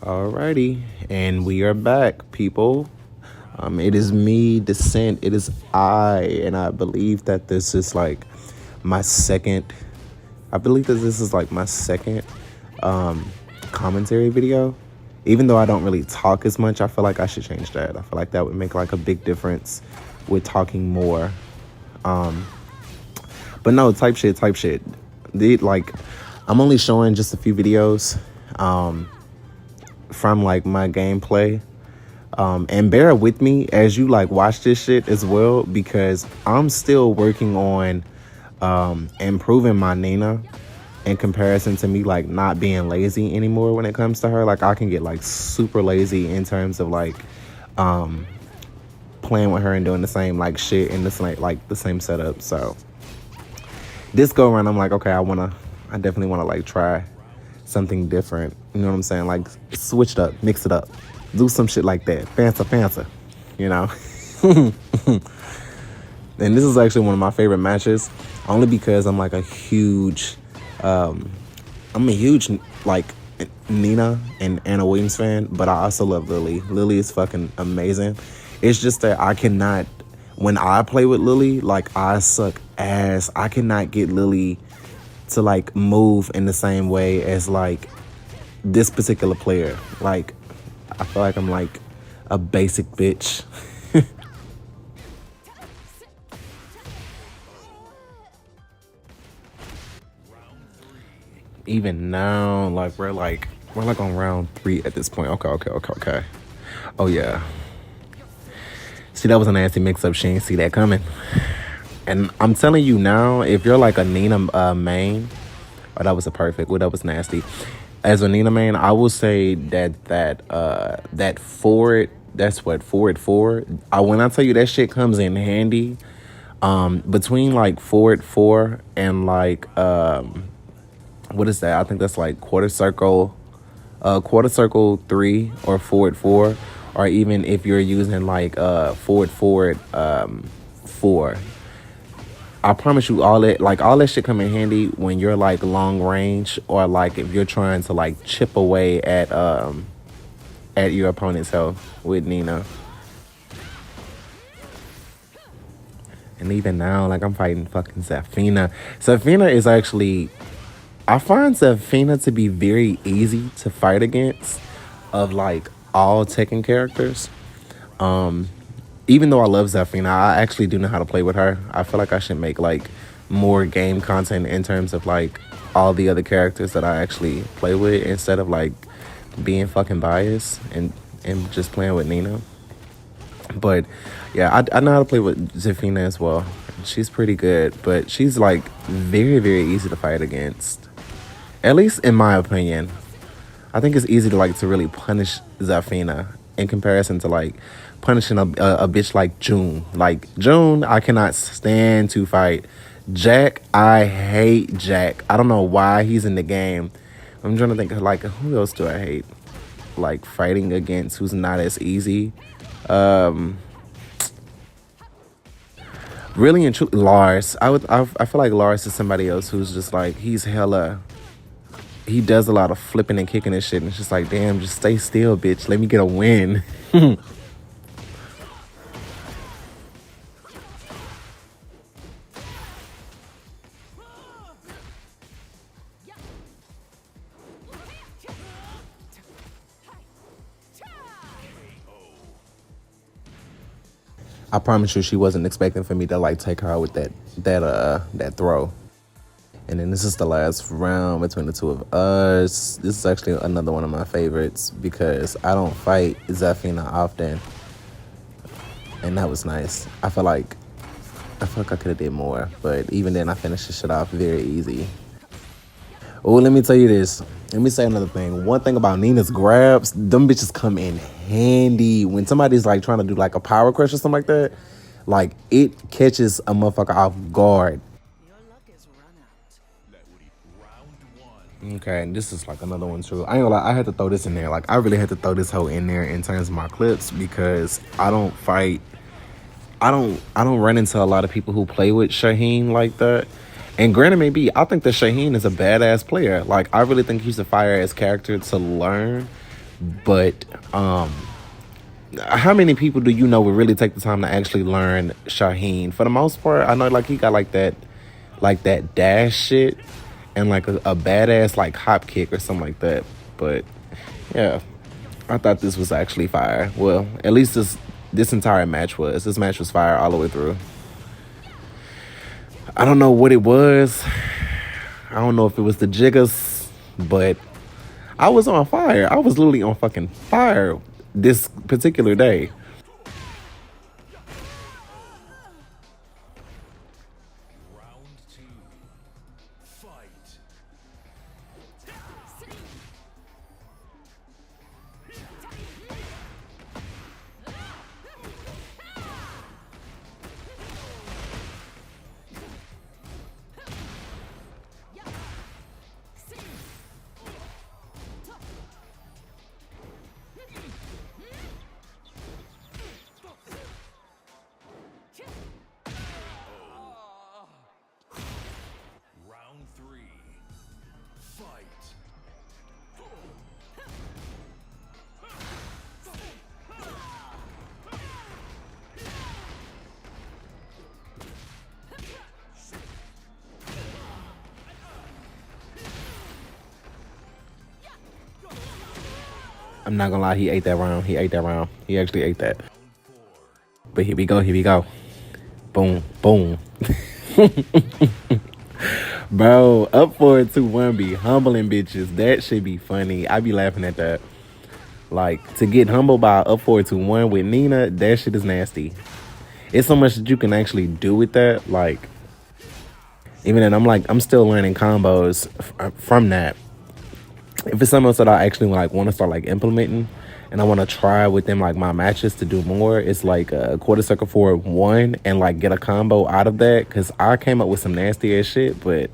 Alrighty, and we are back, people. It is me, Descent. It is I, and I believe that this is like my second. I believe that this is like my second commentary video. Even though I don't really talk as much, I feel like I should change that. I feel like that would make like a big difference with talking more. But no, type shit. I'm only showing just a few videos. From like my gameplay, and bear with me as you like watch this shit as well, because I'm still working on improving my Nina in comparison to me like not being lazy anymore when it comes to her. Like I can get like super lazy in terms of like playing with her and doing the same like shit in this like the same setup. So this go around I'm like, okay, I definitely wanna like try something different. You know what I'm saying? Like switch it up, mix it up, do some shit like that. Fancy, you know? And this is actually one of my favorite matches, only because I'm like a huge like Nina and Anna Williams fan, but I also love Lily. Lily is fucking amazing. It's just that I cannot, when I play with Lily, like I suck ass. I cannot get Lily to like move in the same way as like this particular player. Like I feel like I'm like a basic bitch. Even now, like we're like on round 3 at this point. Okay. Oh yeah. See, that was a nasty mix up. She didn't see that coming. And I'm telling you now, if you're like a Nina main, oh, that was a perfect. Well, that was nasty. As a Nina main, I will say that forward. That's what forward. When I tell you that shit comes in handy, between like forward 4 and like what is that? I think that's like quarter circle 3 or forward 4, or even if you're using like forward 4. I promise you, all that shit come in handy when you're like long range, or like if you're trying to like chip away at your opponent's health with Nina. And even now, like I'm fighting fucking Zafina. Zafina is actually, I find Zafina to be very easy to fight against of like all Tekken characters. Even though I love Zafina, I actually do know how to play with her. I feel like I should make like more game content in terms of like all the other characters that I actually play with, instead of like being fucking biased and just playing with Nina. But yeah, I know how to play with Zafina as well. She's pretty good, but she's like very, very easy to fight against. At least in my opinion. I think it's easy to like to really punish Zafina in comparison to like punishing a bitch like June. Like June, I cannot stand to fight. Jack, I hate Jack. I don't know why he's in the game. I'm trying to think of like who else do I hate? Like fighting against who's not as easy. Really and truly, Lars. I feel like Lars is somebody else who's just like he does a lot of flipping and kicking and shit, and it's just like, damn, just stay still, bitch. Let me get a win. I promise you, she wasn't expecting for me to like take her out with that throw. And then this is the last round between the two of us. This is actually another one of my favorites because I don't fight Zafina often, and that was nice. I feel like I could have did more, but even then, I finished this shit off very easy. Oh, let me tell you this. Let me say another thing. One thing about Nina's grabs, them bitches come in handy. When somebody's like trying to do like a power crush or something like that, like it catches a motherfucker off guard. Okay, and this is like another one too. I ain't gonna lie, I had to throw this in there. Like I really had to throw this hoe in there in terms of my clips, because I don't run into a lot of people who play with Shaheen like that. And granted, maybe I think that Shaheen is a badass player. Like I really think he's a fire ass character to learn, But how many people do you know would really take the time to actually learn Shaheen? For the most part, I know like he got like that dash shit and like a badass like hop kick or something like that. But yeah, I thought this was actually fire. Well, at least this entire match was. This match was fire all the way through. I don't know what it was. I don't know if it was the jiggers, but I was on fire. I was literally on fucking fire this particular day. I'm not gonna lie, he ate that round. He ate that round. He actually ate that. But here we go, here we go. Boom, boom. Bro, up 4-2-1 be humbling bitches. That should be funny. I be laughing at that. Like, to get humbled by up 4-2-1 with Nina, that shit is nasty. It's so much that you can actually do with that. Like, even then, I'm still learning combos from that. If it's something else that I actually like want to start like implementing, and I want to try within like my matches to do more, it's like a quarter circle forward one and like get a combo out of that. Cause I came up with some nasty ass shit, but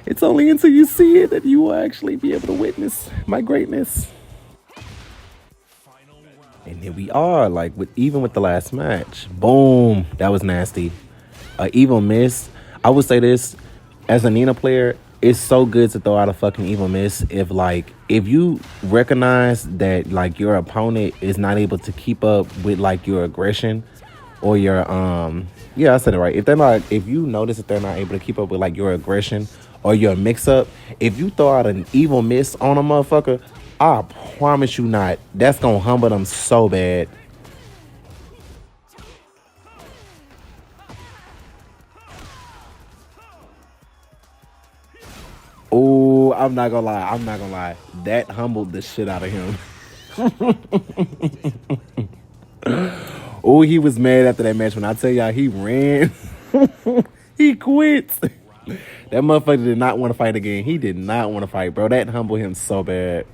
it's only until you see it that you will actually be able to witness my greatness. And here we are, like even with the last match. Boom, that was nasty. Evil miss. I would say this as a Nina player, it's so good to throw out a fucking evil miss if you recognize that like your opponent is not able to keep up with like your aggression or your yeah, I said it right. If you notice that they're not able to keep up with like your aggression or your mix up, if you throw out an evil miss on a motherfucker, I promise you not, that's gonna humble them so bad. Oh, I'm not gonna lie. I'm not gonna lie. That humbled the shit out of him. Oh, he was mad after that match. When I tell y'all, he ran. He quit. That motherfucker did not want to fight again. He did not want to fight, bro. That humbled him so bad.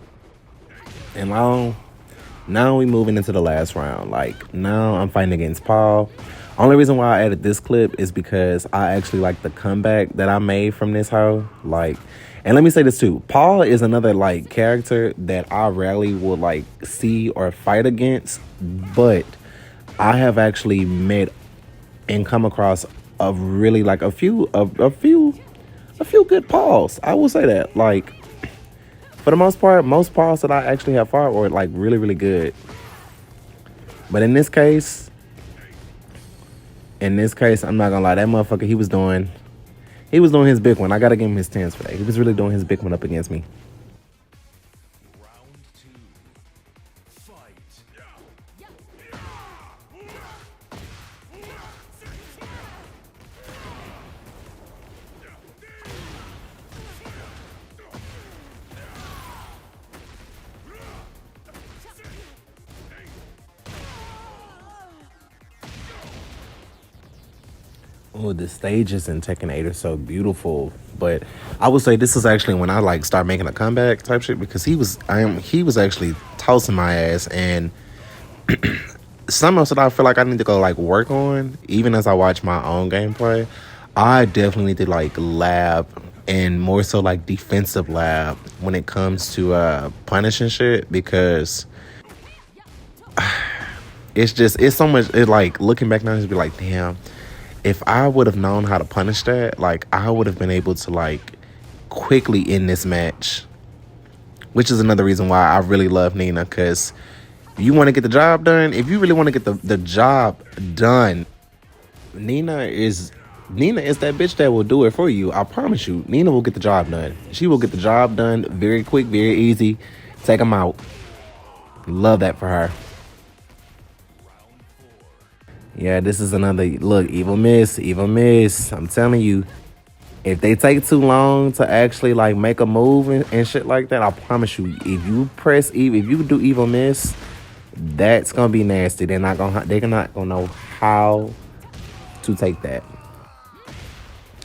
And now we moving into the last round. Like, now I'm fighting against Paul. Only reason why I added this clip is because I actually like the comeback that I made from this hoe. Like, and let me say this too. Paul is another like character that I rarely will like see or fight against, but I have actually met and come across a really like a few good Pauls. I will say that. Like, for the most part, most Pauls that I actually have fought were like really, really good. But in this case, I'm not gonna lie, that motherfucker, he was doing his big one. I gotta give him his tens for that. He was really doing his big one up against me. Oh, the stages in Tekken 8 are so beautiful. But I would say this is actually when I like start making a comeback type shit, because he was actually toasting my ass. And some of that I feel like I need to go like work on, even as I watch my own gameplay. I definitely need to like lab, and more so like defensive lab, when it comes to punishing shit, because it's so much. It like looking back now, just be like, damn, if I would have known how to punish that, like I would have been able to like quickly end this match which is another reason why I really love Nina. Because you want to get the job done. If you really want to get the job done, Nina is that bitch that will do it for you. I promise you. Nina will get the job done. She will get the job done very quick, very easy. Take them out. Love that for her. Yeah, this is another look. Evil Miss. I'm telling you, if they take too long to actually like make a move and shit like that, I promise you, if you press Eve, if you do Evil Miss, that's gonna be nasty. They're not gonna know how to take that.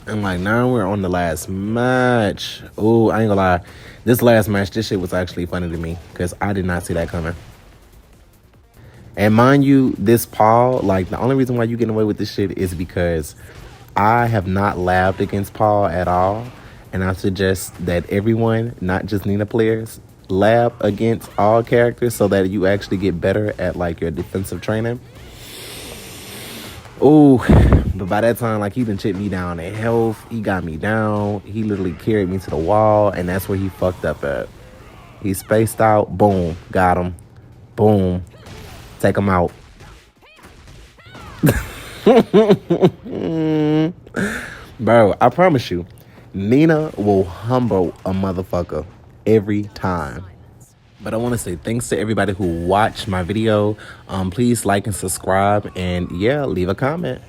And like now we're on the last match. Oh, I ain't gonna lie. This last match, this shit was actually funny to me because I did not see that coming. And mind you, this Paul, like the only reason why you getting away with this shit is because I have not labbed against Paul at all. And I suggest that everyone, not just Nina players, lab against all characters so that you actually get better at like your defensive training. Oh, but by that time, like he done chipped me down in health. He got me down. He literally carried me to the wall, and that's where he fucked up at. He spaced out. Boom, got him. Boom, take him out. Bro, I promise you, Nina will humble a motherfucker every time. But I want to say thanks to everybody who watched my video. Please like and subscribe, and yeah, leave a comment.